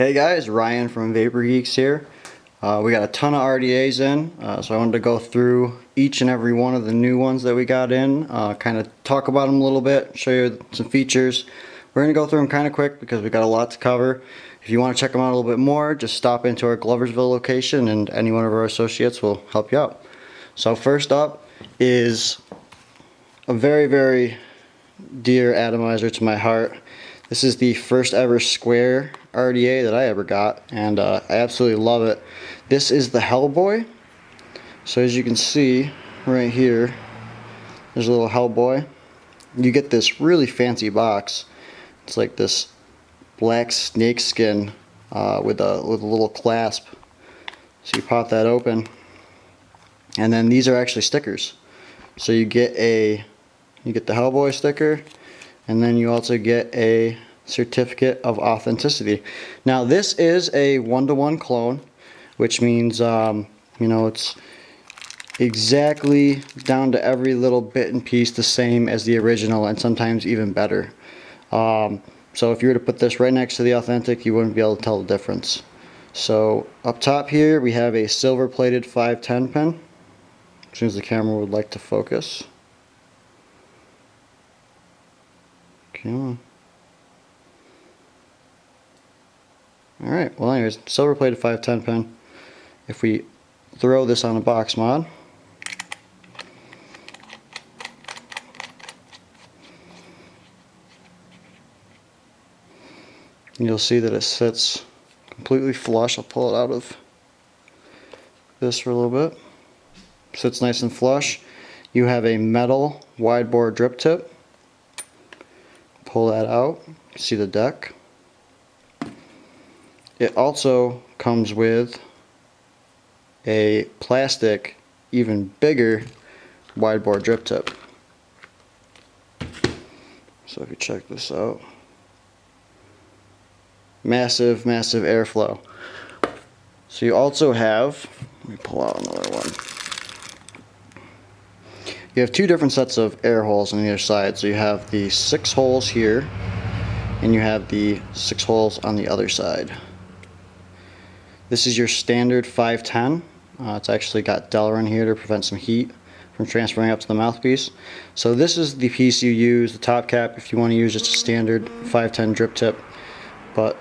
Hey guys, Ryan from Vapor Geekz here. We got a ton of RDAs in, so I wanted to go through each and every one of the new ones that we got in, kind of talk about them a little bit, show you some features. We're going to go through them kind of quick because we got a lot to cover. If you want to check them out a little bit more, just stop into our Gloversville location and any one of our associates will help you out. So first up is a very, very dear atomizer to my heart. This is the first ever square RDA that I ever got, and I absolutely love it. This is the Hellboy. So as you can see right here, there's a little Hellboy. You get this really fancy box. It's like this black snake skin with a little clasp. So you pop that open, and then these are actually stickers. So you get the Hellboy sticker, and then you also get a certificate of authenticity. Now this is a 1-to-1 clone, which means it's exactly down to every little bit and piece the same as the original, and sometimes even better. So if you were to put this right next to the authentic, you wouldn't be able to tell the difference. So up top here we have a silver plated 510 pin, as soon as the camera would like to focus. Come on. Alright, well anyways, silver plated 510 pin. If we throw this on a box mod, you'll see that it sits completely flush. I'll pull it out of this for a little bit. Sits nice and flush. You have a metal wide bore drip tip. Pull that out, see the deck. It also comes with a plastic, even bigger wide bore drip tip. So if you check this out, massive, massive airflow. So you also have, let me pull out another one. You have two different sets of air holes on either side. So you have the 6 holes here, and you have the 6 holes on the other side. This is your standard 510. It's actually got Delrin here to prevent some heat from transferring up to the mouthpiece. So this is the piece you use, the top cap, if you want to use just a standard 510 drip tip. But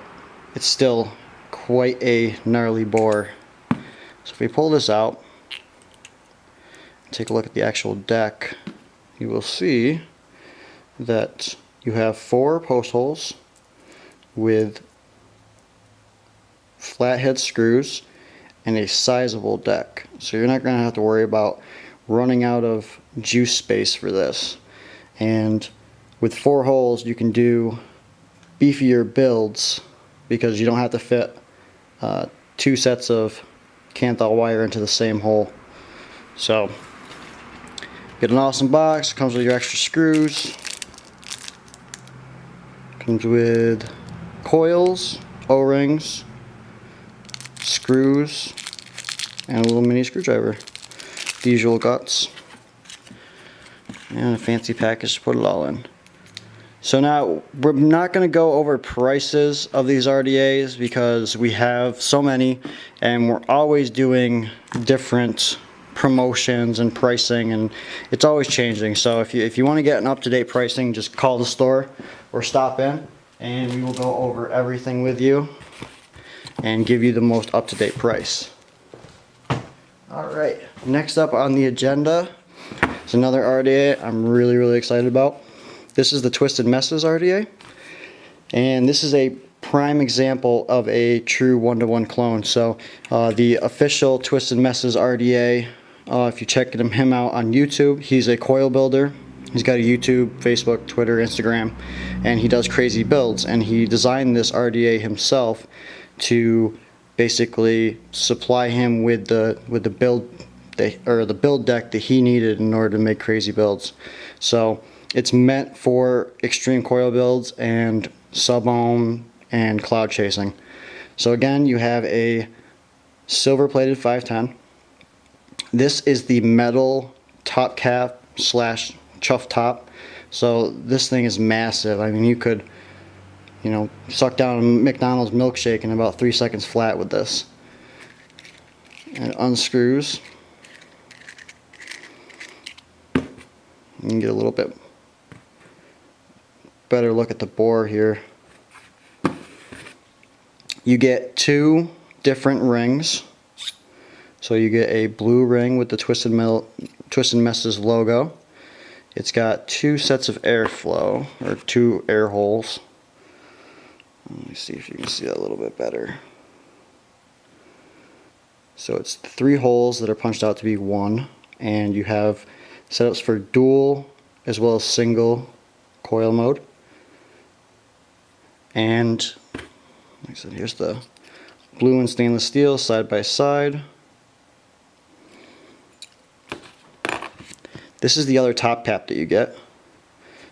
it's still quite a gnarly bore. So if we pull this out, take a look at the actual deck, you will see that you have 4 post holes with flathead screws and a sizable deck. So you're not going to have to worry about running out of juice space for this. And with 4 holes you can do beefier builds because you don't have to fit 2 sets of Kanthal wire into the same hole. So get an awesome box, comes with your extra screws, comes with coils, O-rings, screws, and a little mini screwdriver, the usual guts, and a fancy package to put it all in. So now we're not going to go over prices of these RDAs because we have so many and we're always doing different promotions and pricing, and it's always changing. So if you want to get an up-to-date pricing, just call the store or stop in and we will go over everything with you and give you the most up-to-date price. Alright, next up on the agenda is another RDA I'm really excited about. This is the Twisted Messes RDA, and this is a prime example of a true 1-to-1 clone. So the official Twisted Messes RDA, if you check him out on YouTube, he's a coil builder. He's got a YouTube, Facebook, Twitter, Instagram, and he does crazy builds. And he designed this RDA himself to basically supply him with the build deck that he needed in order to make crazy builds. So it's meant for extreme coil builds and sub-ohm and cloud chasing. So again, you have a silver plated 510. This is the metal top cap / chuff top. So this thing is massive. I mean, you could you know, suck down a McDonald's milkshake in about 3 seconds flat with this. And it unscrews. You can get a little bit better look at the bore here. You get 2 different rings. So you get a blue ring with the Twisted Messes logo. It's got 2 sets of airflow, or 2 air holes. Let me see if you can see that a little bit better. So it's 3 holes that are punched out to be 1, and you have setups for dual as well as single coil mode. And like I said, here's the blue and stainless steel side by side. This is the other top cap that you get.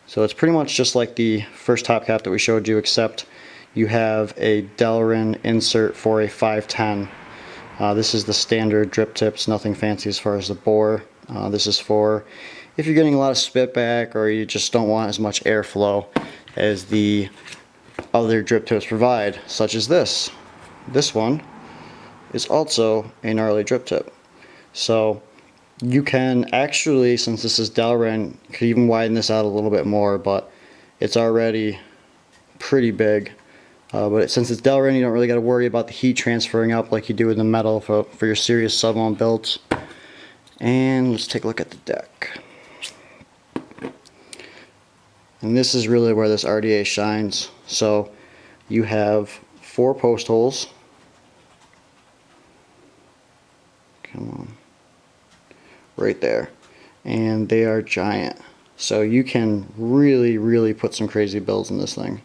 So it's pretty much just like the first top cap that we showed you, except you have a Delrin insert for a 510. This is the standard drip tips, nothing fancy as far as the bore. This is for if you're getting a lot of spit back or you just don't want as much airflow as the other drip tips provide, such as this. This one is also a gnarly drip tip. So you can actually, since this is Delrin, you could even widen this out a little bit more, but it's already pretty big. But since it's Delrin, you don't really got to worry about the heat transferring up like you do with the metal for your serious sub-ohm builds. And let's take a look at the deck. And this is really where this RDA shines. So you have 4 post holes. Come on. Right there. And they are giant. So you can really put some crazy builds in this thing.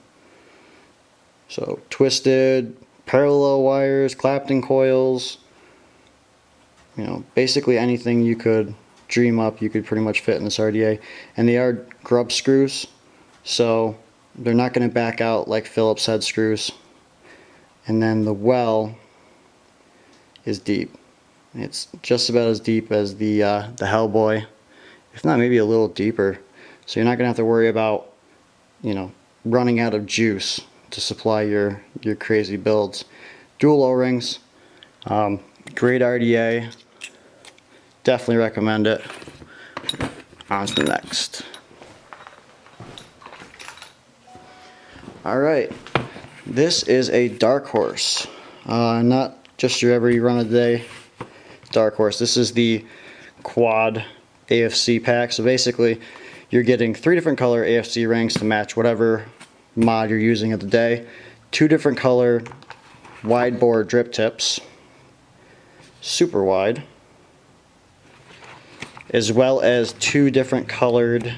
So twisted, parallel wires, Clapton coils, you know, basically anything you could dream up you could pretty much fit in this RDA. And they are grub screws, so they're not going to back out like Phillips head screws. And then the well is deep. It's just about as deep as the Hellboy, if not maybe a little deeper. So you're not going to have to worry about, you know, running out of juice to supply your crazy builds. Dual O-rings, great RDA, definitely recommend it. On to the next. Alright, this is a dark horse, not just your every run of the day dark horse. This is the quad AFC pack. So basically you're getting 3 different color AFC rings to match whatever mod you're using of the day, 2 different color wide bore drip tips, super wide, as well as 2 different colored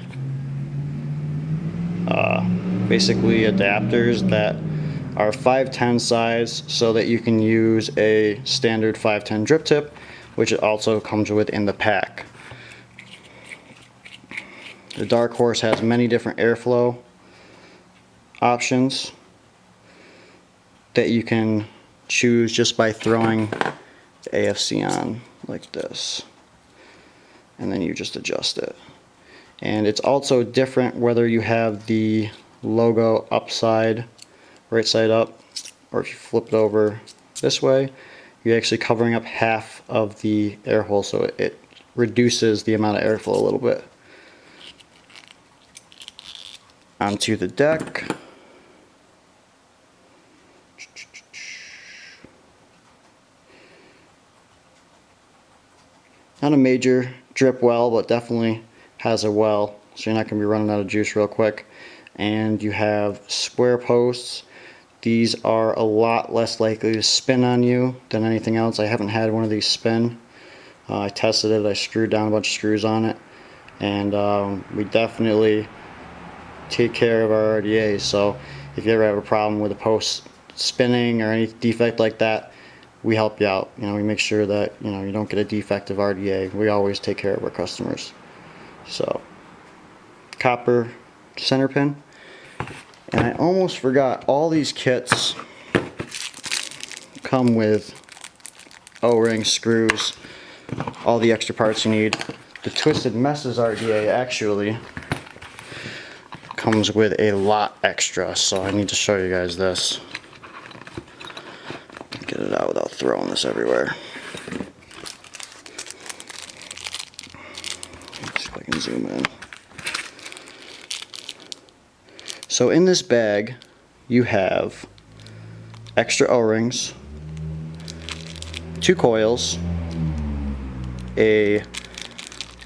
basically adapters that are 510 size, so that you can use a standard 510 drip tip, which it also comes with in the pack. The dark horse has many different airflow options that you can choose just by throwing the AFC on like this, and then you just adjust it. And it's also different whether you have the logo upside, right side up, or if you flip it over this way, you're actually covering up half of the air hole, so it reduces the amount of airflow a little bit. Onto the deck. Not a major drip well, but definitely has a well, so you're not going to be running out of juice real quick. And you have square posts. These are a lot less likely to spin on you than anything else. I haven't had one of these spin. I tested it, I screwed down a bunch of screws on it, and we definitely take care of our RDAs. So if you ever have a problem with a post spinning or any defect like that, we help you out. You know, we make sure that, you know, you don't get a defective RDA. We always take care of our customers. So copper center pin. And I almost forgot, all these kits come with O-ring, screws, all the extra parts you need. The Twisted Messes RDA actually comes with a lot extra, so I need to show you guys this. Get it out without throwing this everywhere. Let's see if I can zoom in. So in this bag, you have extra O-rings, 2 coils, a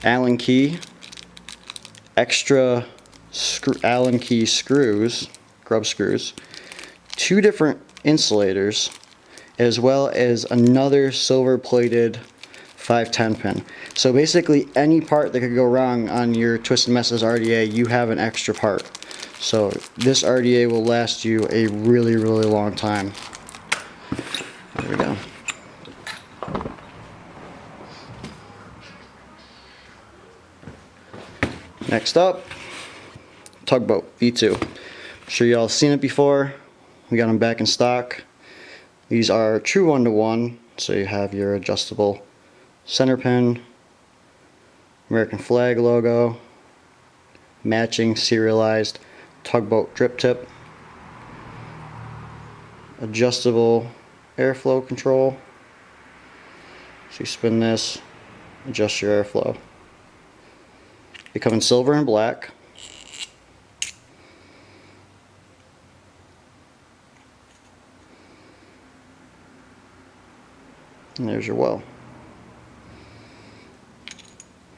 Allen key, extra Allen key screws, grub screws, 2 different insulators, as well as another silver plated 510 pin. So basically any part that could go wrong on your Twisted Messes RDA, you have an extra part. So this RDA will last you a really, really long time. There we go. Next up, Tugboat V2. I'm sure y'all have seen it before. We got them back in stock. These are true 1-to-1, so you have your adjustable center pin, American flag logo, matching serialized tugboat drip tip, adjustable airflow control. So you spin this, adjust your airflow. They come in silver and black. And there's your well.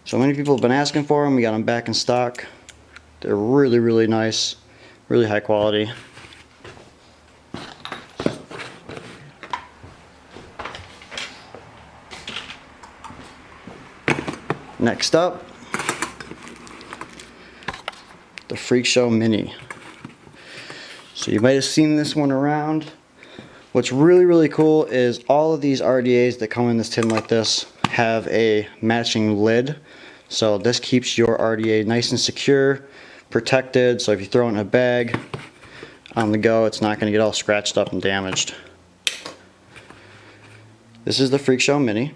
So many people have been asking for them. We got them back in stock. They're really, really nice, really high quality. Next up, the Freakshow Mini. So you might have seen this one around. What's really, really cool is all of these RDAs that come in this tin like this have a matching lid. So this keeps your RDA nice and secure, protected, so if you throw it in a bag on the go, it's not going to get all scratched up and damaged. This is the Freakshow Mini.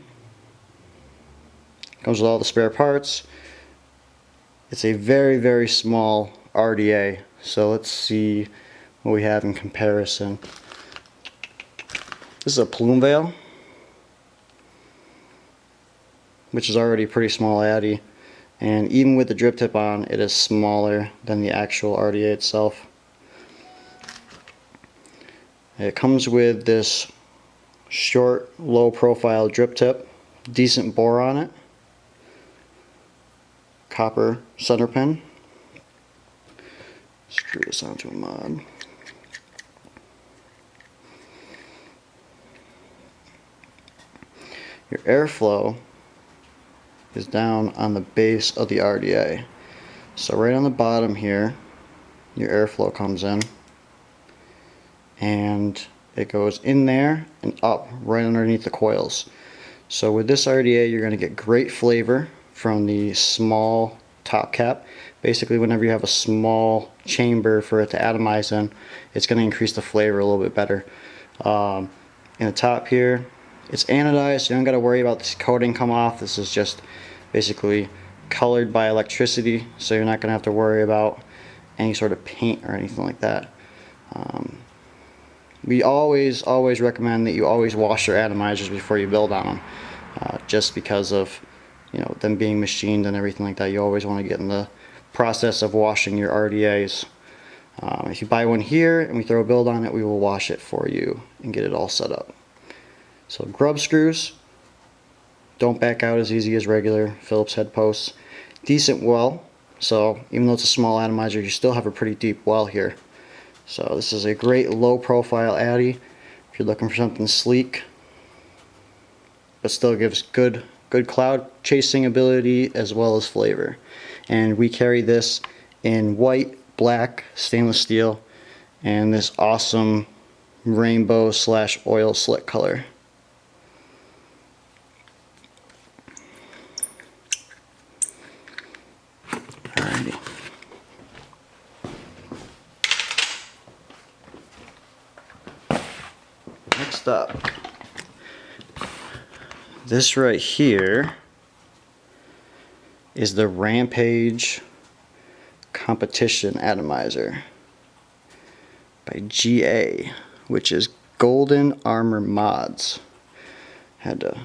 Comes with all the spare parts. It's a very, very small RDA, so let's see what we have in comparison. This is a plume veil, which is already a pretty small addy, and even with the drip tip on, it is smaller than the actual RDA itself. It comes with this short, low profile drip tip, decent bore on it, copper center pin. Screw this onto a mod. Your airflow is down on the base of the RDA. So right on the bottom here, your airflow comes in, and it goes in there and up right underneath the coils. So with this RDA, you're going to get great flavor from the small top cap. Basically, whenever you have a small chamber for it to atomize in, it's going to increase the flavor a little bit better. In the top here, it's anodized, so you don't got to worry about this coating come off. This is just basically colored by electricity, so you're not going to have to worry about any sort of paint or anything like that. We always recommend that you always wash your atomizers before you build on them, just because of them being machined and everything like that. You always want to get in the process of washing your RDAs. If you buy one here and we throw a build on it, we will wash it for you and get it all set up. So grub screws don't back out as easy as regular Phillips head posts. Decent well, so even though it's a small atomizer, you still have a pretty deep well here. So this is a great low profile addy if you're looking for something sleek, but still gives good cloud chasing ability as well as flavor. And we carry this in white, black, stainless steel, and this awesome rainbow / oil slick color. Alrighty. Next up, this right here is the Rampage Competition Atomizer by GA, which is Golden Armor Mods. Had to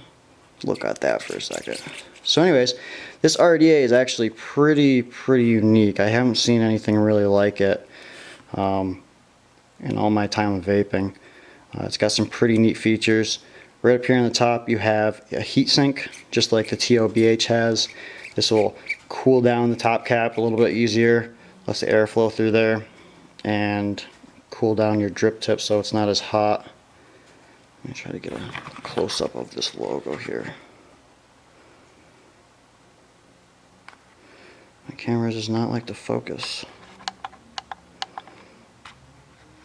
look at that for a second. So anyways, this RDA is actually pretty unique. I haven't seen anything really like it in all my time of vaping. It's got some pretty neat features. Right up here on the top you have a heatsink, just like the TOBH has. This will cool down the top cap a little bit easier, lets the air flow through there, and cool down your drip tip so it's not as hot. Let me try to get a close-up of this logo here. My camera does not like to focus.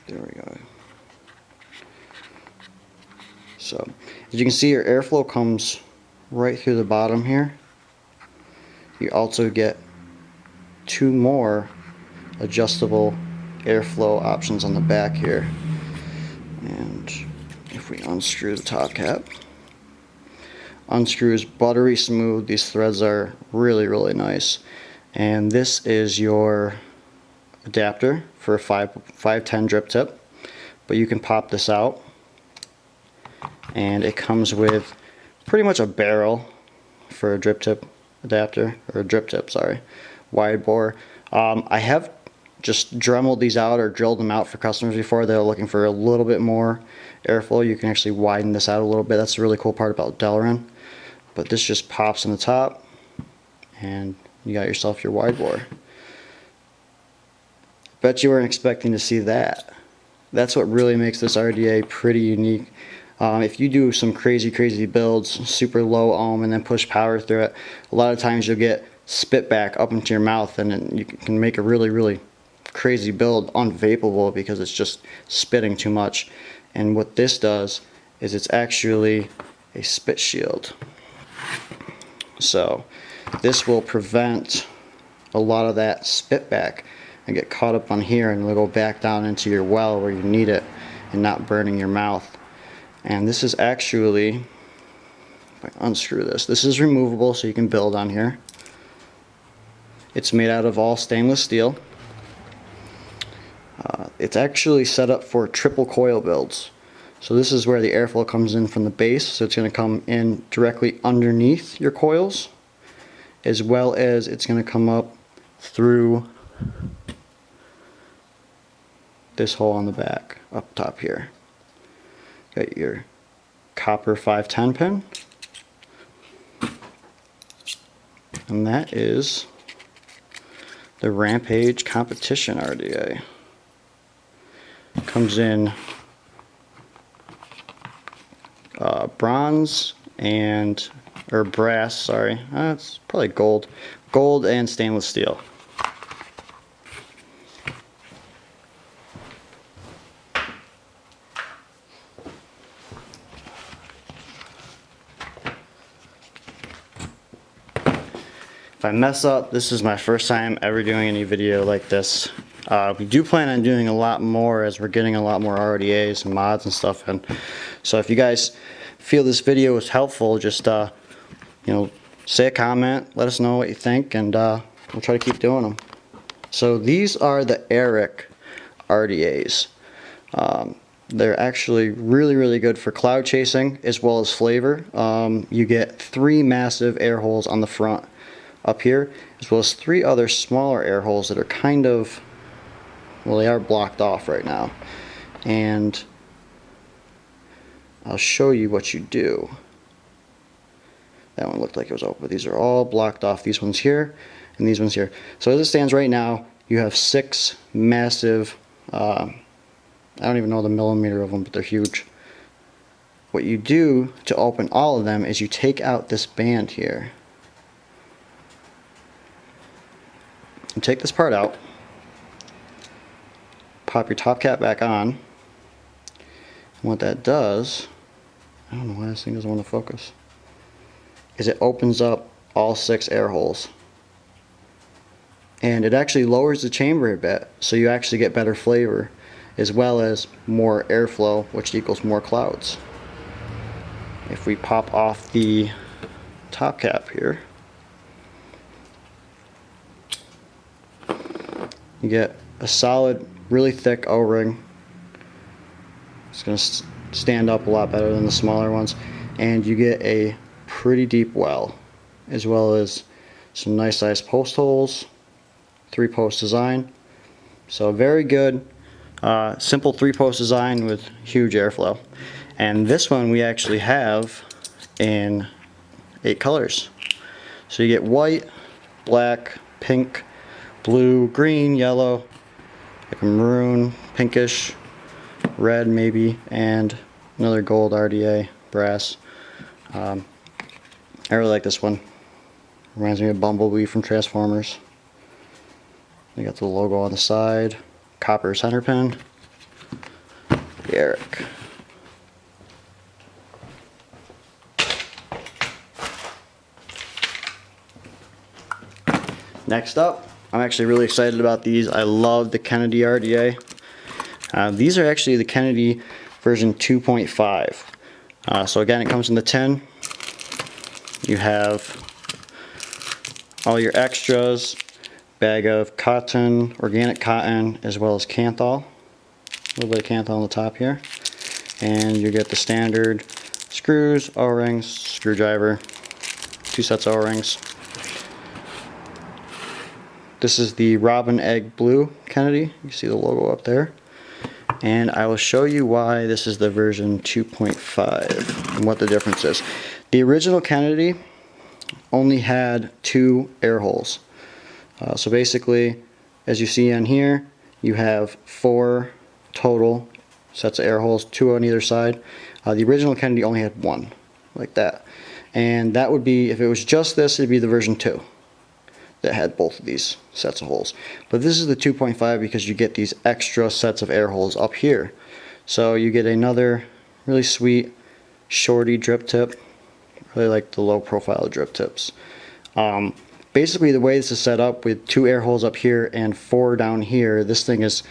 There we go. So, as you can see, your airflow comes right through the bottom here. You also get 2 more adjustable airflow options on the back here. And if we unscrew the top cap, unscrews buttery smooth. These threads are really nice. And this is your adapter for a 510 drip tip, but you can pop this out, and it comes with pretty much a barrel for a drip tip adapter, or a drip tip, sorry, wide bore. I have just dremeled these out or drilled them out for customers before. They're looking for a little bit more airflow. You can actually widen this out a little bit. That's the really cool part about Delrin. But this just pops in the top, and you got yourself your wide bore. Bet you weren't expecting to see that. That's what really makes this RDA pretty unique. If you do some crazy builds, super low ohm, and then push power through it, a lot of times you'll get spit back up into your mouth, and then you can make a really crazy build unvapable because it's just spitting too much. And what this does is it's actually a spit shield. So this will prevent a lot of that spit back and get caught up on here, and it'll go back down into your well where you need it and not burning your mouth. And this is actually, if I unscrew this, this is removable so you can build on here. It's made out of all stainless steel. It's actually set up for triple coil builds. So this is where the airflow comes in from the base, so it's going to come in directly underneath your coils, as well as it's going to come up through this hole on the back, up top here. Got your copper 510 pin, and that is the Rampage Competition RDA. Comes in bronze and, or brass, sorry, it's probably gold and stainless steel. If I mess up, this is my first time ever doing any video like this. We do plan on doing a lot more as we're getting a lot more RDAs and mods and stuff in. So if you guys feel this video was helpful, just you know, say a comment, let us know what you think, and we'll try to keep doing them. So these are the Airek RDAs. They're actually really good for cloud chasing as well as flavor. You get 3 massive air holes on the front up here, as well as 3 other smaller air holes that are kind of, well, they are blocked off right now. And I'll show you what you do. That one looked like it was open, but these are all blocked off. These ones here and these ones here. So as it stands right now, you have 6 massive, I don't even know the millimeter of them, but they're huge. What you do to open all of them is you take out this band here. You take this part out, pop your top cap back on, and what that does, I don't know why this thing doesn't want to focus, is it opens up all 6 air holes. And it actually lowers the chamber a bit, so you actually get better flavor, as well as more airflow, which equals more clouds. If we pop off the top cap here, You get a solid, really thick O-ring. It's going to stand up a lot better than the smaller ones. And you get a pretty deep well, as well as some nice sized post holes, 3-post design. So very good, simple 3-post design with huge airflow. And this one we actually have in 8 colors. So you get white, black, pink, blue, green, yellow, like a maroon, pinkish, red maybe, and another gold RDA, brass. I really like this one. Reminds me of Bumblebee from Transformers. They got the logo on the side, copper center pin, the Airek. Next up, I'm actually really excited about these. I love the Kennedy RDA. These are actually the Kennedy version 2.5. So again, it comes in the tin. You have all your extras, bag of cotton, organic cotton, as well as Kanthal. A little bit of Kanthal on the top here. And you get the standard screws, O-rings, screwdriver, 2 sets of O-rings. This is the Robin Egg Blue Kennedy. You see the logo up there. And I will show you why this is the version 2.5 and what the difference is. The original Kennedy only had 2 air holes. So basically, as you see on here, you have 4 total sets of air holes, 2 on either side. The original Kennedy only had 1, like that. And that would be, if it was just this, it'd be the version 2 that had both of these sets of holes. But this is the 2.5 because you get these extra sets of air holes up here. So you get another really sweet shorty drip tip. Really like the low profile drip tips. Basically the way this is set up with 2 air holes up here and 4 down here, this thing is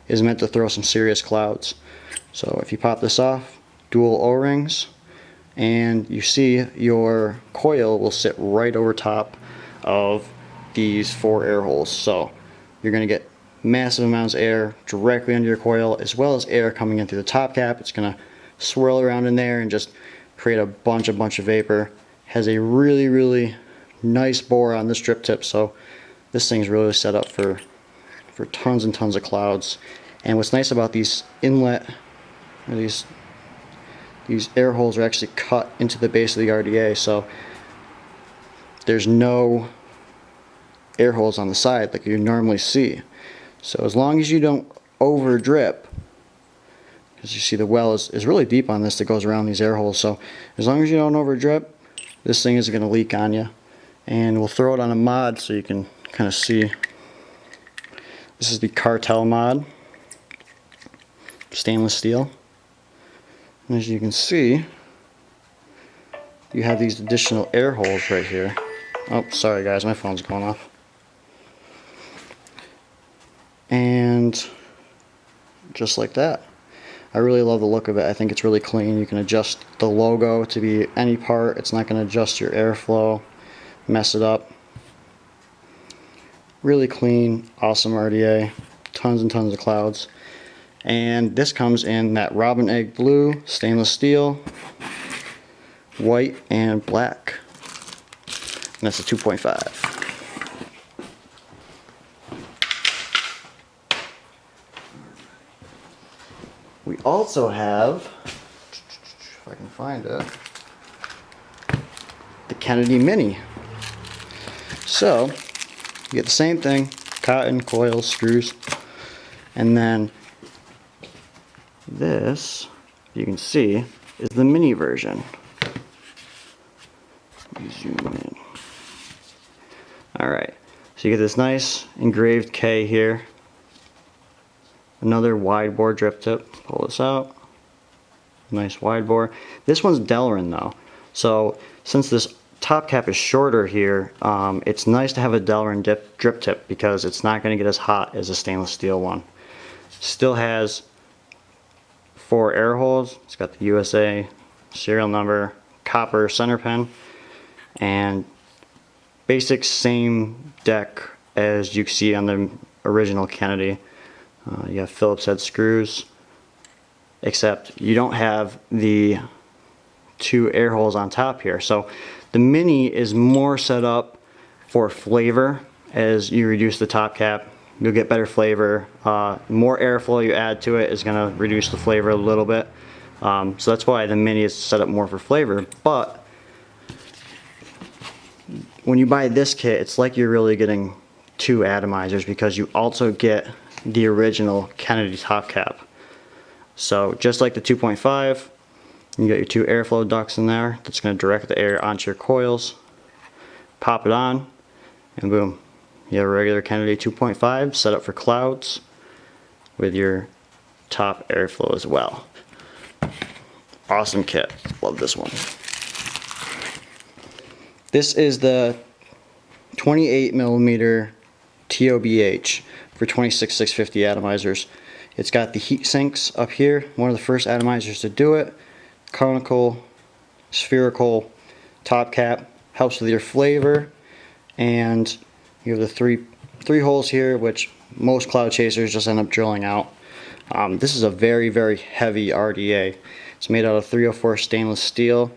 meant to throw some serious clouds. So if you pop this off, dual O-rings, and you see your coil will sit right over top of these 4 air holes. So you're going to get massive amounts of air directly under your coil, as well as air coming in through the top cap. It's going to swirl around in there and just create a bunch of vapor. Has a really nice bore on this drip tip, so this thing's really set up for tons and tons of clouds. And what's nice about these inlet, or these air holes are actually cut into the base of the RDA, so there's no air holes on the side like you normally see. So as long as you don't over drip, because you see the well is really deep on this that goes around these air holes, so as long as you don't over drip, this thing isn't going to leak on you. And we'll throw it on a mod so you can kind of see. This is the Cartel mod, stainless steel. And as you can see, you have these additional air holes right here. Oh, sorry guys, my phone's going off. And just like that. I really love the look of it. I think it's really clean. You can adjust the logo to be any part. It's not going to adjust your airflow, mess it up. Really clean, awesome RDA. Tons and tons of clouds. And this comes in that Robin Egg Blue, stainless steel, white, and black. And that's a 2.5. We also have, if I can find it, the Kennedy Mini. So, you get the same thing, cotton, coils, screws, and then this, you can see, is the mini version. Let me zoom in. Alright, so you get this nice engraved K here. Another wide bore drip tip. Pull this out. Nice wide bore. This one's Delrin though. So since this top cap is shorter here, it's nice to have a Delrin drip tip because it's not going to get as hot as a stainless steel one. Still has 4 air holes. It's got the USA serial number, copper center pin, and basic same deck as you see on the original Kennedy. You have Phillips head screws, except you don't have the 2 air holes on top here. So the Mini is more set up for flavor. As you reduce the top cap, you'll get better flavor. More airflow you add to it is going to reduce the flavor a little bit. So that's why the Mini is set up more for flavor. But when you buy this kit, it's like you're really getting 2 atomizers, because you also get the original Kennedy top cap. So just like the 2.5, you got your 2 airflow ducts in there that's going to direct the air onto your coils. Pop it on, and boom, you have a regular Kennedy 2.5 set up for clouds with your top airflow as well. Awesome kit. Love this one. This is the 28mm TOBH for 26650 atomizers. It's got the heat sinks up here. One of the first atomizers to do it. Conical, spherical top cap. Helps with your flavor. And you have the three holes here, which most cloud chasers just end up drilling out. This is a very, very heavy RDA. It's made out of 304 stainless steel.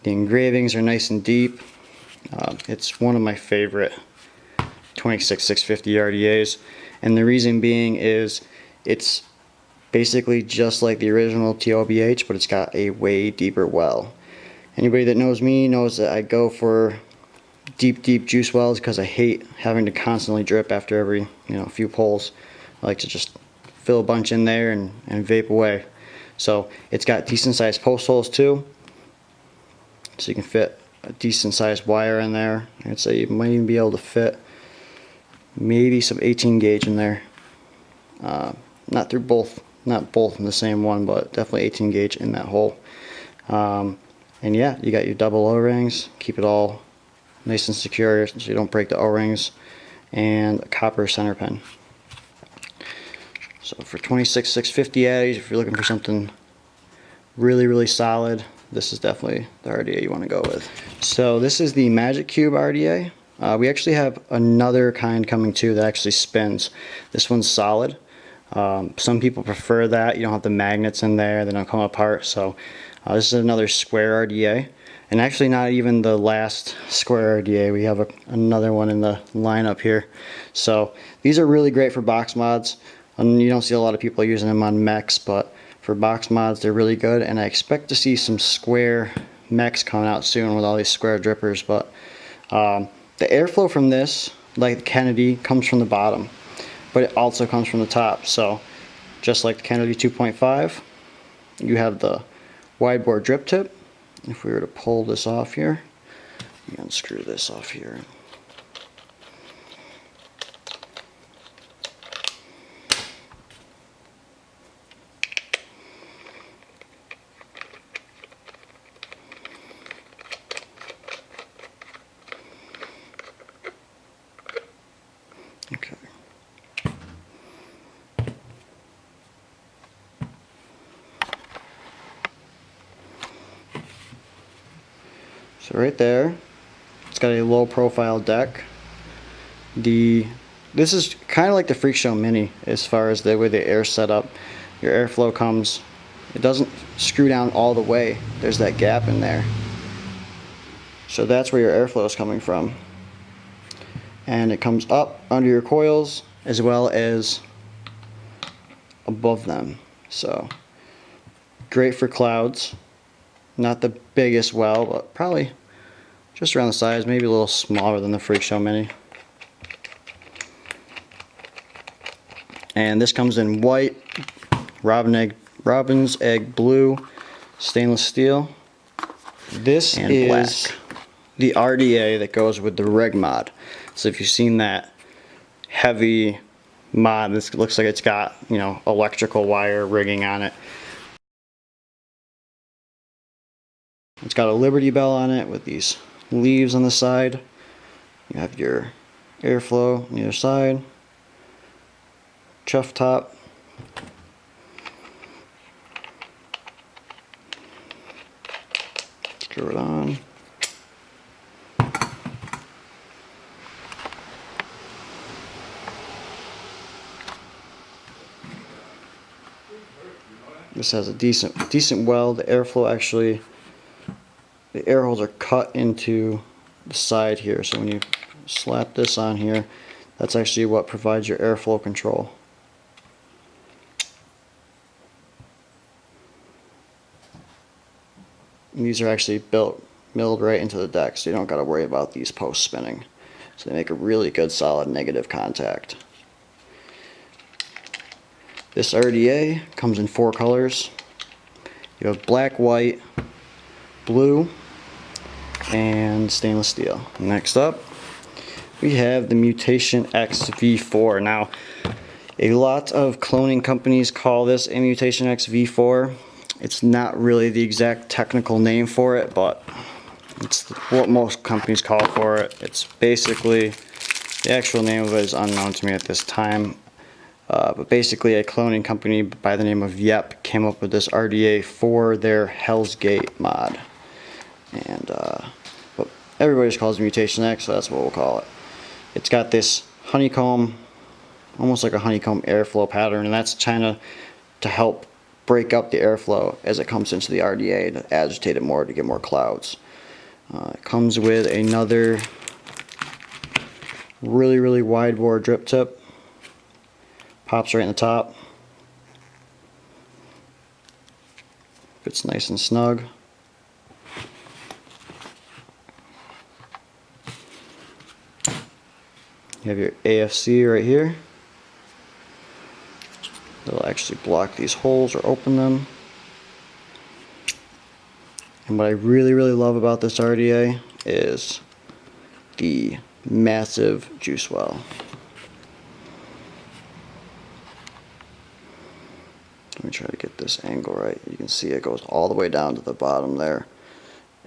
The engravings are nice and deep. It's one of my favorite 26650 RDAs, and the reason being is it's basically just like the original TOBH, but it's got a way deeper well. Anybody that knows me knows that I go for deep juice wells because I hate having to constantly drip after every few pulls. I like to just fill a bunch in there and vape away. So it's got decent sized post holes too, so you can fit a decent sized wire in there. I'd say you might even be able to fit maybe some 18 gauge in there. Not both in the same one, but definitely 18 gauge in that hole. And yeah, you got your double O-rings, keep it all nice and secure so you don't break the O-rings, and a copper center pin. So for 26650 Addies, if you're looking for something really solid, this is definitely the RDA you want to go with. So this is the Magic Cube RDA. We actually have another kind coming too that actually spins. This one's solid. Some people prefer that. You don't have the magnets in there, they don't come apart. So this is another square RDA. And actually not even the last square RDA. We have another one in the lineup here. So these are really great for box mods. And you don't see a lot of people using them on mechs, but for box mods they're really good. And I expect to see some square mechs coming out soon with all these square drippers. But the airflow from this, like the Kennedy, comes from the bottom, but it also comes from the top. So just like the Kennedy 2.5, you have the wide bore drip tip. If we were to pull this off here, you unscrew this off here. Okay. So right there, it's got a low profile deck. This is kind of like the Freakshow Mini as far as the way the air set up. Your airflow comes, it doesn't screw down all the way. There's that gap in there. So that's where your airflow is coming from. And it comes up under your coils as well as above them. So great for clouds. Not the biggest well, but probably just around the size, maybe a little smaller than the Freakshow Mini. And this comes in white, robin's egg blue, stainless steel. This is black. The RDA that goes with the reg mod. So if you've seen that heavy mod, this looks like it's got, electrical wire rigging on it. It's got a Liberty Bell on it with these leaves on the side. You have your airflow on either side. Chuff top. Screw it on. This has a decent weld. The airflow actually, the air holes are cut into the side here, so when you slap this on here, that's actually what provides your airflow control. And these are actually milled right into the deck, so you don't got to worry about these posts spinning. So they make a really good solid negative contact. This RDA comes in 4 colors. You have black, white, blue, and stainless steel. Next up, we have the Mutation X V4. Now, a lot of cloning companies call this a Mutation X V4. It's not really the exact technical name for it, but it's what most companies call for it. It's basically, the actual name of it is unknown to me at this time. But basically a cloning company by the name of Yep came up with this RDA for their Hell's Gate mod. And but everybody just calls it Mutation X, so that's what we'll call it. It's got this honeycomb, almost like a honeycomb airflow pattern, and that's China to help break up the airflow as it comes into the RDA to agitate it more to get more clouds. It comes with another really wide bore drip tip. Pops right in the top. Fits nice and snug. You have your AFC right here. It'll actually block these holes or open them. And what I really love about this RDA is the massive juice well. Let me try to get this angle right. You can see it goes all the way down to the bottom there.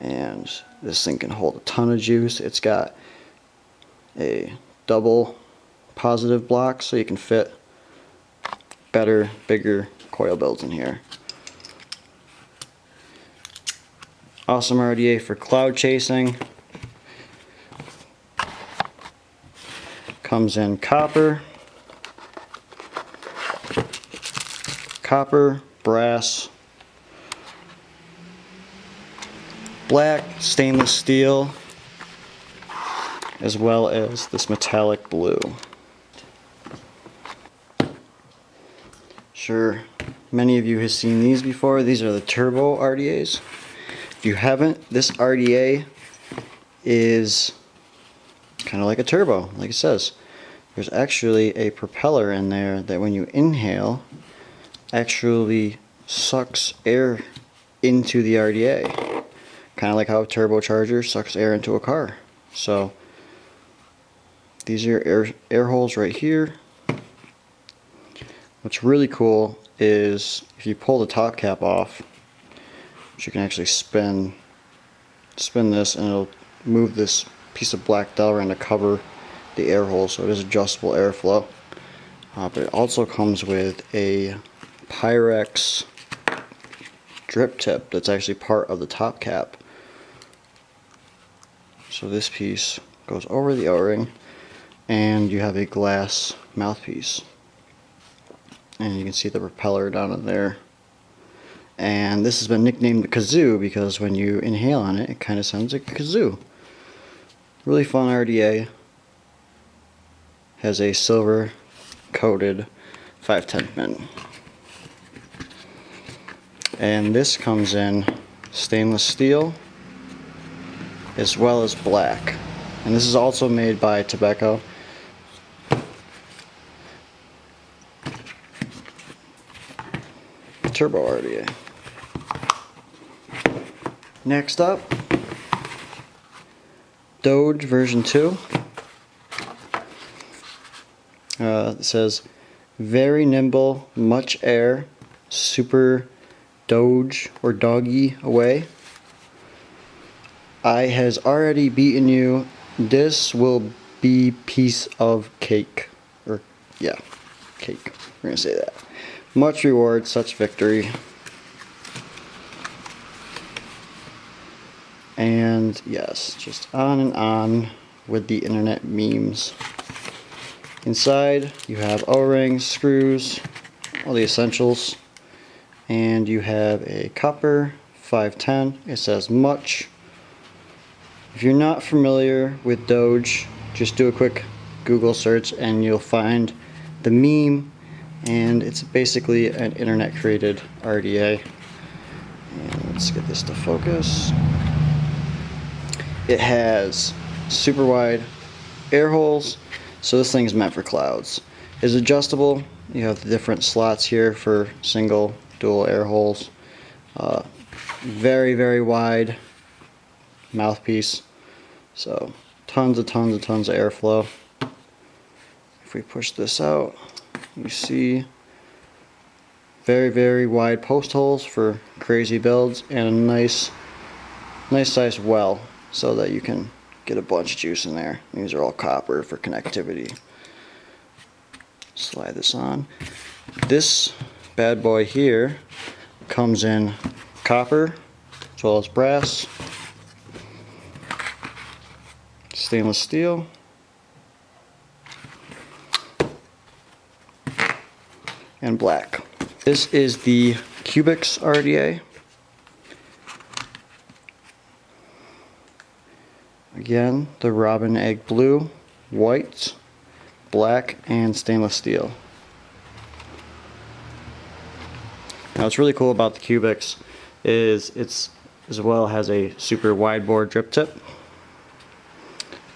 And this thing can hold a ton of juice. It's got a double positive block, so you can fit better, bigger coil builds in here. Awesome RDA for cloud chasing. Comes in copper, brass, black, stainless steel, as well as this metallic blue. Sure, many of you have seen these before. These are the turbo RDAs. If you haven't, this RDA is kind of like a turbo, like it says. There's actually a propeller in there that when you inhale, actually sucks air into the RDA. Kind of like how a turbocharger sucks air into a car. So these are air holes right here. What's really cool is if you pull the top cap off, which you can actually spin this, and it'll move this piece of black Delrin to cover the air hole, so it is adjustable airflow. But it also comes with a Pyrex drip tip that's actually part of the top cap. So this piece goes over the O-ring, and you have a glass mouthpiece. And you can see the propeller down in there. And this has been nicknamed the kazoo because when you inhale on it, it kind of sounds like a kazoo. Really fun RDA. Has a silver coated 510 pin. And this comes in stainless steel as well as black. And this is also made by Tobacco. Turbo RDA. Next up, Doge version 2. It says, very nimble, much air, super Doge or doggy away. I has already beaten you. This will be piece of cake. Or, yeah, cake. We're gonna say that. Much reward, such victory. And yes, just on and on with the internet memes. Inside you have O-rings, screws, all the essentials, and you have a copper 510. It says much. If you're not familiar with Doge, just do a quick Google search and you'll find the meme, and it's basically an internet created RDA. And let's get this to focus. It has super wide air holes, so this thing is meant for clouds. It's adjustable. You have the different slots here for single, dual air holes. Very, very wide mouthpiece, so tons of airflow. If we push this out, you see very, very wide post holes for crazy builds, and a nice sized well so that you can get a bunch of juice in there. These are all copper for connectivity. Slide this on. This bad boy here comes in copper as well as brass, stainless steel, and black. This is the Cubix RDA. Again, the robin egg blue, white, black, and stainless steel. Now what's really cool about the Cubix is it's as well has a super wide bore drip tip.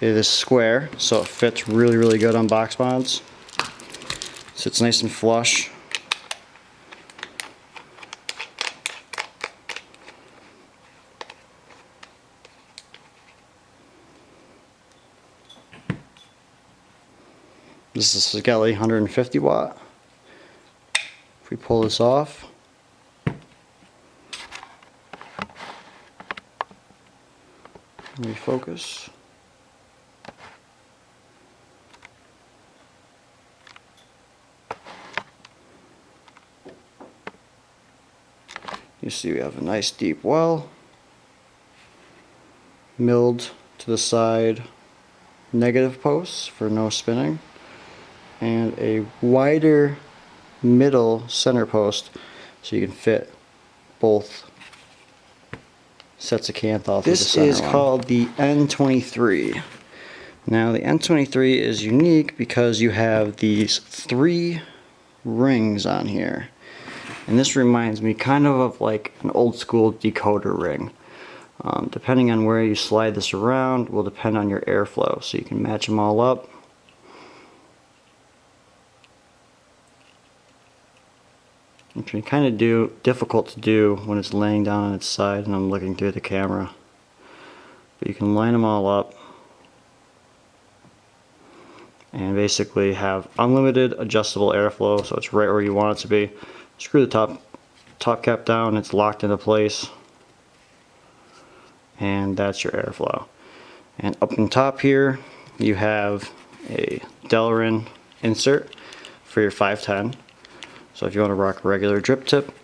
It is square, so it fits really, really good on box mods. So it's nice and flush. This is a Skelly 150 watt. If we pull this off, refocus. You see we have a nice deep well, milled to the side negative posts for no spinning, and a wider middle center post so you can fit both sets of canthoff. This is called the N23. Now the N23 is unique because you have these 3 rings on here, and this reminds me kind of like an old school decoder ring. Depending on where you slide this around will depend on your airflow, so you can match them all up. Which can kind of difficult to do when it's laying down on its side and I'm looking through the camera. But you can line them all up and basically have unlimited adjustable airflow, so it's right where you want it to be. Screw the top cap down, it's locked into place, and that's your airflow. And up on top here you have a Delrin insert for your 510. So if you want to rock a regular drip tip,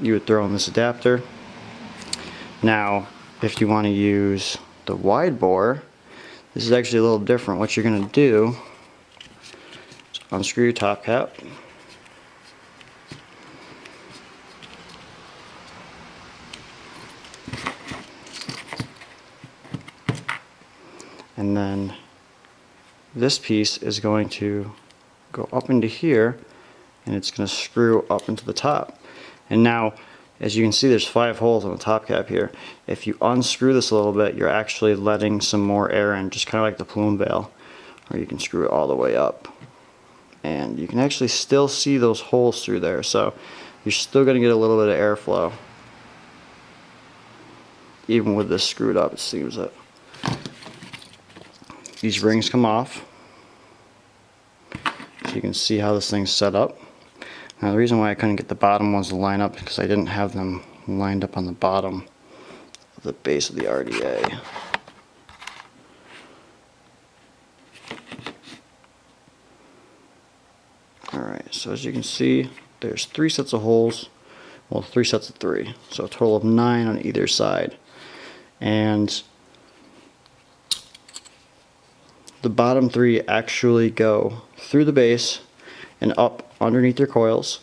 you would throw in this adapter. Now, if you want to use the wide bore, this is actually a little different. What you're going to do is unscrew your top cap. And then this piece is going to go up into here, and it's going to screw up into the top. And now, as you can see, there's 5 holes on the top cap here. If you unscrew this a little bit, you're actually letting some more air in, just kind of like the plume veil, or you can screw it all the way up, and you can actually still see those holes through there, so you're still going to get a little bit of airflow even with this screwed up. It seems that these rings come off, so you can see how this thing's set up. Now the reason why I couldn't get the bottom ones to line up is because I didn't have them lined up on the bottom of the base of the RDA. Alright, so as you can see, there's 3 sets of holes, well 3 sets of 3, so a total of 9 on either side. And the bottom 3 actually go through the base and up underneath your coils.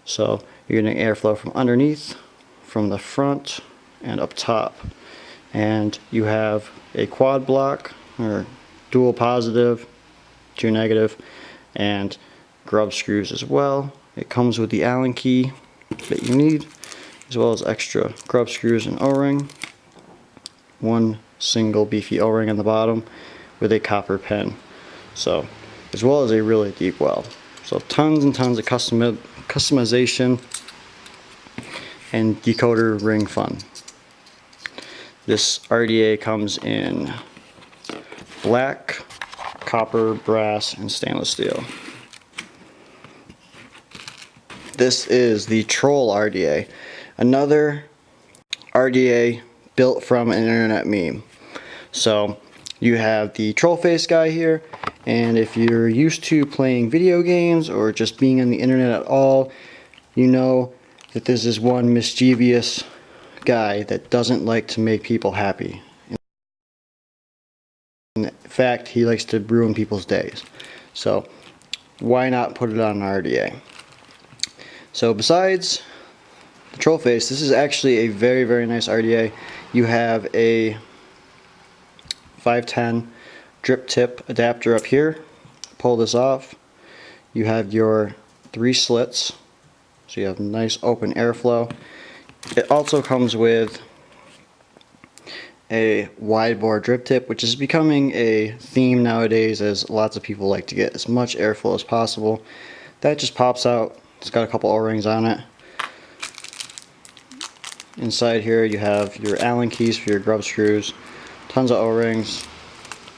So You're getting airflow from underneath, from the front, and up top. And you have a quad block, or dual positive, 2 negative, and grub screws as well. It comes with the Allen key that you need, as well as extra grub screws and O-ring. One single beefy O-ring on the bottom with a copper pin. So, as well as a really deep well. So tons and tons of customization and decoder ring fun. This RDA comes in black, copper, brass, and stainless steel. This is the Troll RDA, another RDA built from an internet meme. So you have the troll face guy here, and if you're used to playing video games or just being on the internet at all, you know that this is one mischievous guy that doesn't like to make people happy. In fact, he likes to ruin people's days. So why not put it on an RDA? So besides the troll face, this is actually a very, very nice RDA. You have a 510 drip tip adapter up here. Pull this off. You have your 3 slits, so you have nice open airflow. It also comes with a wide bore drip tip, which is becoming a theme nowadays, as lots of people like to get as much airflow as possible. That just pops out. It's got a couple O-rings on it. Inside here you have your Allen keys for your grub screws, tons of O-rings,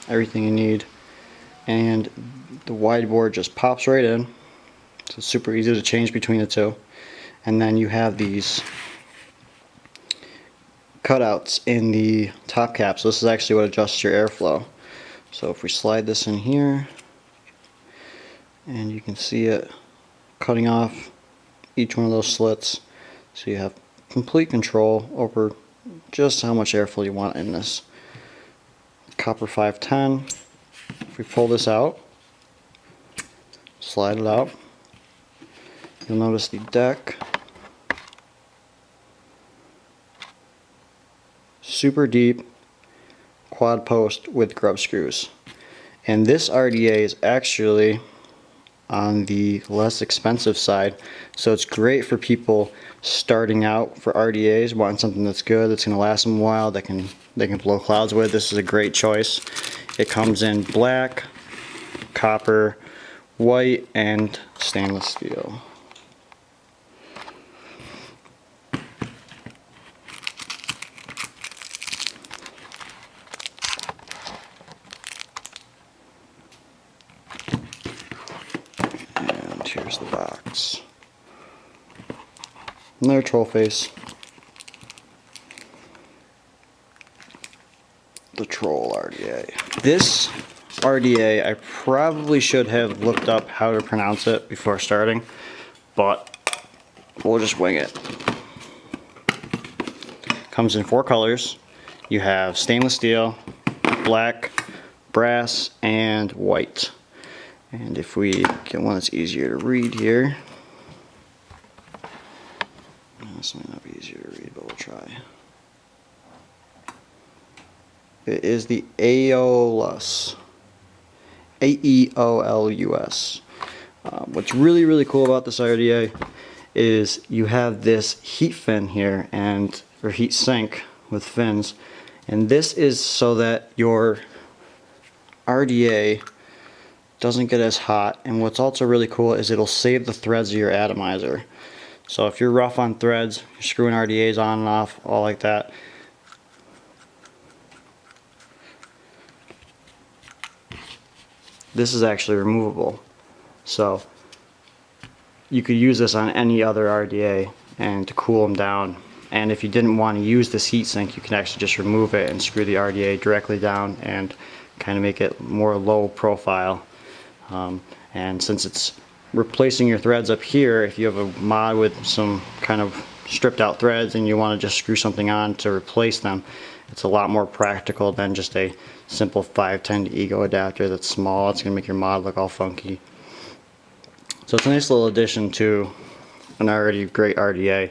everything you need, and the wide bore just pops right in, so it's super easy to change between the two. And then you have these cutouts in the top cap, so this is actually what adjusts your airflow. So if we slide this in here, and you can see it cutting off each one of those slits, so you have complete control over just how much airflow you want in this. Copper 510. If we pull this out, slide it out, you'll notice the deck. Super deep quad post with grub screws. And this RDA is actually on the less expensive side, so it's great for people starting out for RDAs, wanting something that's good, that's going to last them a while, they can blow clouds with. This is a great choice. It comes in black, copper, white, and stainless steel. Here's the box. Another troll face. The Troll RDA. This RDA, I probably should have looked up how to pronounce it before starting, but we'll just wing it. Comes in 4 colors. You have stainless steel, black, brass, and white. And if we get one that's easier to read here, this might not be easier to read, but we'll try. It is the Aeolus, A-E-O-L-U-S. What's really, really cool about this RDA is you have this heat fin here, or heat sink with fins, and this is so that your RDA doesn't get as hot. And what's also really cool is it'll save the threads of your atomizer. So if you're rough on threads, you're screwing RDAs on and off, all like that, this is actually removable. So you could use this on any other RDA and to cool them down. And if you didn't want to use this heatsink, you can actually just remove it and screw the RDA directly down and kind of make it more low profile. And since it's replacing your threads up here, if you have a mod with some kind of stripped out threads and you want to just screw something on to replace them, it's a lot more practical than just a simple 510 ego adapter that's small. It's going to make your mod look all funky. So it's a nice little addition to an already great RDA.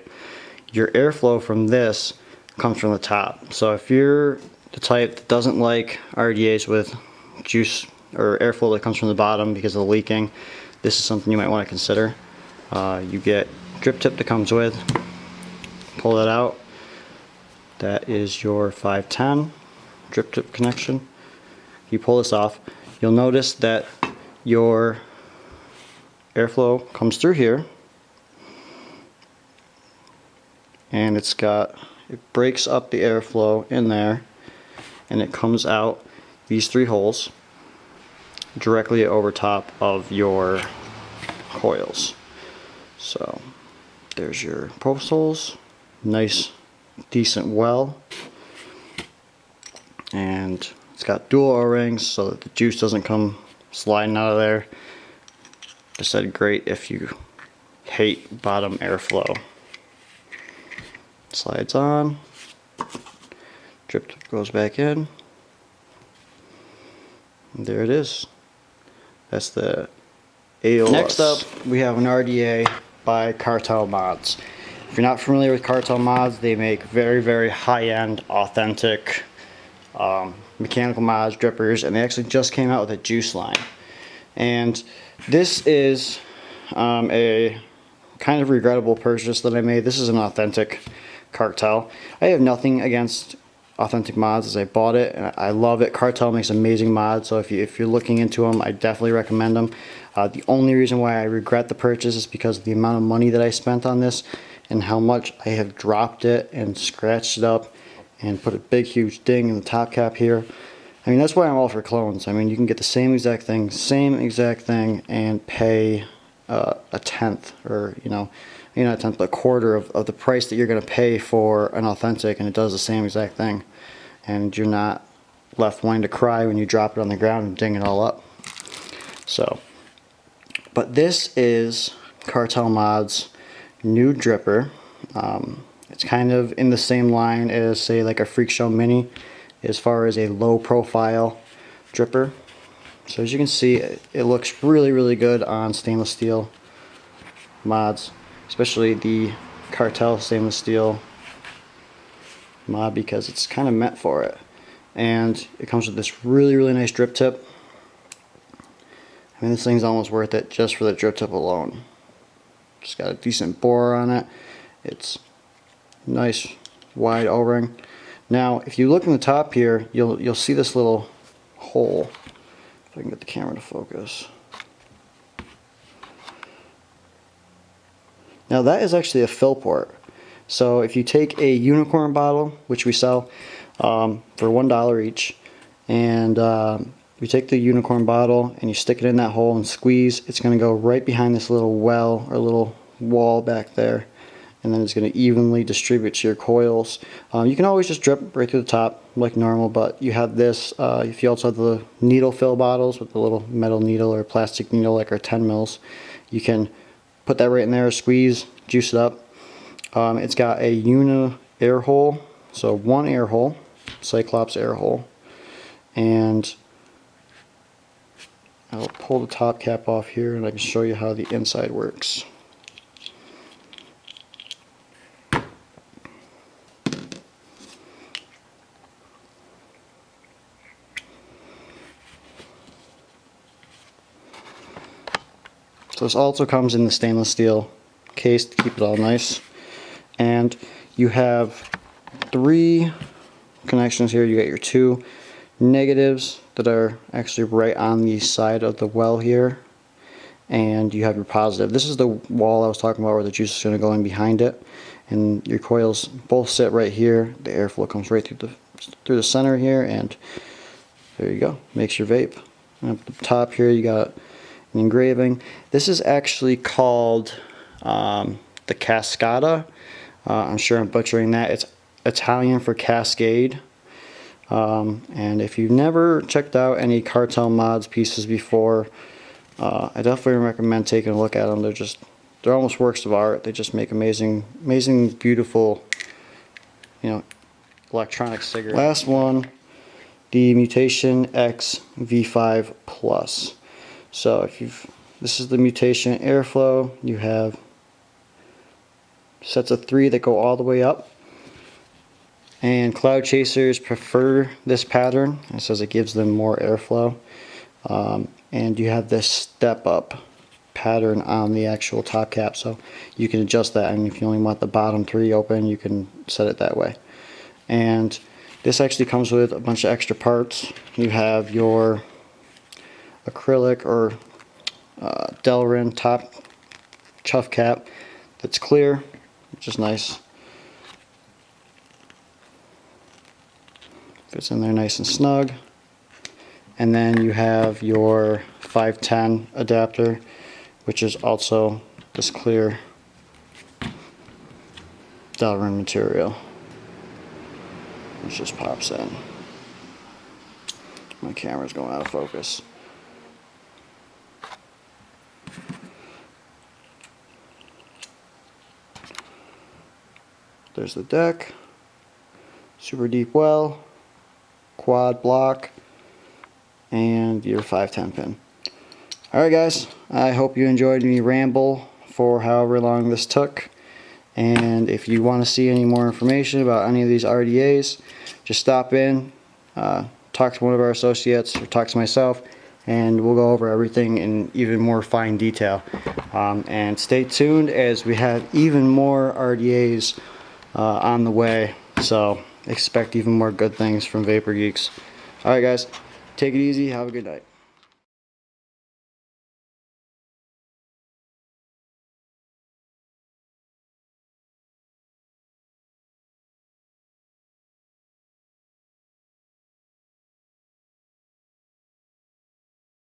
Your airflow from this comes from the top. So if you're the type that doesn't like RDAs with juice or airflow that comes from the bottom because of the leaking, this is something you might want to consider. You get drip tip that comes with. Pull that out. That is your 510 drip tip connection. You pull this off, you'll notice that your airflow comes through here, and it breaks up the airflow in there, and it comes out these 3 holes directly over top of your coils. So there's your post holes, nice decent well, and it's got dual O-rings so that the juice doesn't come sliding out of there. I said great if you hate bottom airflow. Slides on, drip tip goes back in, and there it is. That's the Aeolus. Next up, we have an RDA by Cartel Mods. If you're not familiar with Cartel Mods, they make very, very high-end, authentic mechanical mods, drippers, and they actually just came out with a juice line. And this is a kind of regrettable purchase that I made. This is an authentic Cartel. I have nothing against authentic mods, as I bought it and I love it. Cartel makes amazing mods, so if you're looking into them, I definitely recommend them. The only reason why I regret the purchase is because of the amount of money that I spent on this and how much I have dropped it and scratched it up and put a big huge ding in the top cap here. I mean, that's why I'm all for clones. I mean, you can get the same exact thing and pay a tenth, or not a tenth, but a quarter of the price that you're going to pay for an authentic, and it does the same exact thing, and you're not left wanting to cry when you drop it on the ground and ding it all up. So, but this is Cartel Mods' new dripper. It's kind of in the same line as, say, like a Freakshow Mini as far as a low profile dripper. So as you can see, it looks really, really good on stainless steel mods, especially the Cartel stainless steel mod, because it's kind of meant for it. And it comes with this really, really nice drip tip. I mean, this thing's almost worth it just for the drip tip alone. Just got a decent bore on it. It's nice wide O-ring. Now, if you look in the top here, you'll see this little hole. If I can get the camera to focus. Now that is actually a fill port. So if you take a unicorn bottle, which we sell for $1 each, and you take the unicorn bottle and you stick it in that hole and squeeze, it's going to go right behind this little well or little wall back there, and then it's going to evenly distribute to your coils. You can always just drip right through the top like normal, but you have this, if you also have the needle fill bottles with the little metal needle or plastic needle like our 10 mils, you can put that right in there, squeeze, juice it up. It's got a uni air hole, so one air hole, Cyclops air hole, and I'll pull the top cap off here and I can show you how the inside works. So this also comes in the stainless steel case to keep it all nice. And you have 3 connections here. You got your 2 negatives that are actually right on the side of the well here. And you have your positive. This is the wall I was talking about where the juice is going to go in behind it. And your coils both sit right here. The airflow comes right through the center here, and there you go. Makes your vape. And up the top here you got an engraving. This is actually called the Cascata. I'm sure I'm butchering that. It's Italian for Cascade. And if you've never checked out any Cartel Mods pieces before, I definitely recommend taking a look at them. They're almost works of art. They just make amazing, beautiful, electronic cigarettes. Last one, the Mutation X V5 Plus. So this is the Mutation airflow. You have sets of 3 that go all the way up. And cloud chasers prefer this pattern. It says it gives them more airflow. And you have this step up pattern on the actual top cap, so you can adjust that, and if you only want the bottom 3 open, you can set it that way. And this actually comes with a bunch of extra parts. You have your acrylic or Delrin top chuff cap that's clear, which is nice. Fits in there nice and snug. And then you have your 510 adapter, which is also this clear Delrin material, which just pops in. My camera's going out of focus. There's the deck, super deep well, quad block, and your 510 pin. Alright guys, I hope you enjoyed me ramble for however long this took. And if you want to see any more information about any of these RDAs, just stop in, talk to one of our associates, or talk to myself, and we'll go over everything in even more fine detail. And stay tuned as we have even more RDAs on the way, so expect even more good things from Vapor Geekz. Alright guys, take it easy, have a good night.